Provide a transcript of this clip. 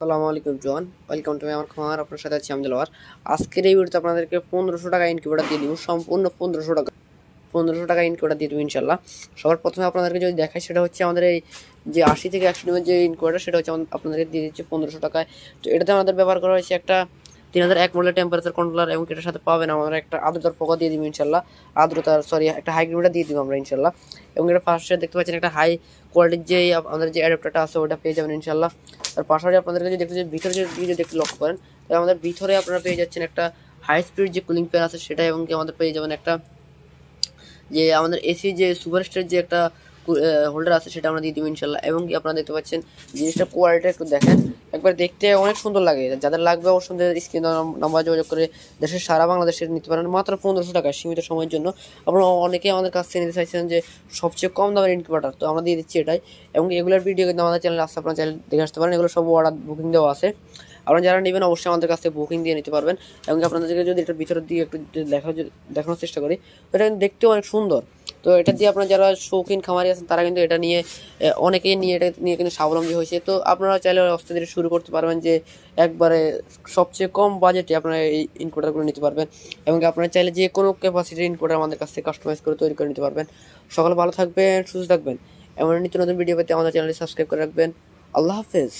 আসসালামু আলাইকুম জোয়ান, ওয়েলকাম টু আমার খামার। আপনার সাথে আছি আমি দিলওয়ার। আজকের এই ভিডিওতে আপনাদেরকে 1500 টাকা ইনকিউবেটর দিয়ে দিব, সম্পূর্ণ 1500 টাকা ইনকিউবেটর দিয়ে দেবো ইনশাল্লাহ। সবার প্রথমে আপনাদেরকে যদি দেখাই, সেটা হচ্ছে আমাদের এই যে 80 থেকে 100 ডিমের যে ইনকিউবেটর, সেটা হচ্ছে আপনাদেরকে দিয়ে দিচ্ছে 1500 টাকায়। তো এটাতে আমাদের ব্যবহার করা হয়েছে একটা 3001 মডেলের টেম্পারেচার কন্ট্রোলার, এবং এটার সাথে পাবেন আমরা একটা আর্দ্রতার পোকা দিয়ে দিব ইনশাল্লাহ। একটা হাইগ্রিমিটার দিয়ে দিব আমরা ইনশাল্লাহ। এবং এটা ফার্স্টে দেখতে পাচ্ছেন একটা হাই কোয়ালিটির যে আমাদের যে অ্যাডাপ্টারটা আছে ওটা পেয়ে যাবেন ইনশাল্লাহ। তার পাশাপাশি আপনাদেরকে যদি দেখতে ভিতরে যদি একটু লক্ষ্য করেন, তাহলে আমাদের ভিতরে আপনারা পেয়ে যাচ্ছেন একটা হাই স্পিড যে কুলিং ফ্যান আছে সেটা, এবং আমাদের পেয়ে যাবেন একটা যে আমাদের এসি যে সুপারস্টার যে একটা হোল্ডার আছে সেটা আমরা দিয়ে দিব ইনশাল্লাহ। এবং কি আপনারা দেখতে পাচ্ছেন জিনিসটা কোয়ালিটি একটু দেখেন, একবার দেখতে অনেক সুন্দর লাগে। যাদের লাগবে অবশ্যই স্ক্রিন নাম্বার যোগাযোগ করে দেশের সারা বাংলাদেশে নিতে পারেন মাত্র 1500 টাকা সীমিত সময়ের জন্য। আপনারা অনেকেই আমাদের কাছ থেকে নিতে চাইছেন যে সবচেয়ে কম দামের ইনকিউবেটর, তো আমরা দিয়ে দিচ্ছি এটাই। এবং এগুলোর ভিডিও কিন্তু আমাদের চ্যানেলে আসতে আপনারা চ্যানেল দেখে আসতে পারেন, এগুলো সব অর্ডার বুকিং দেওয়া আছে। আপনারা যারা নেবেন অবশ্যই আমাদের কাছ থেকে বুকিং দিয়ে নিতে পারবেন। এবং আপনাদেরকে যদি এটার ভিতরের দিকে একটু দেখানোর চেষ্টা করি, এটা কিন্তু দেখতেও অনেক সুন্দর। তো এটা দিয়ে আপনারা যারা শৌখিন খামারি আছেন তারা কিন্তু এটা নিয়ে অনেকেই এটা নিয়ে কিন্তু স্বাবলম্বী হয়েছে। তো আপনারা চাইলে আস্তে ধীরে শুরু করতে পারবেন, যে একবারে সবচেয়ে কম বাজেটে আপনারা এই ইনকিউবেটরগুলো নিতে পারবেন। এবং আপনারা চাইলে যে কোনো ক্যাপাসিটির ইনকিউবেটর আমাদের কাছ থেকে কাস্টমাইজ করে তৈরি করে নিতে পারবেন। সকলে ভালো থাকবেন, সুস্থ থাকবেন। এমন নিত্য নতুন ভিডিও পেতে আমাদের চ্যানেলটি সাবস্ক্রাইব করে রাখবেন। আল্লাহ হাফেজ।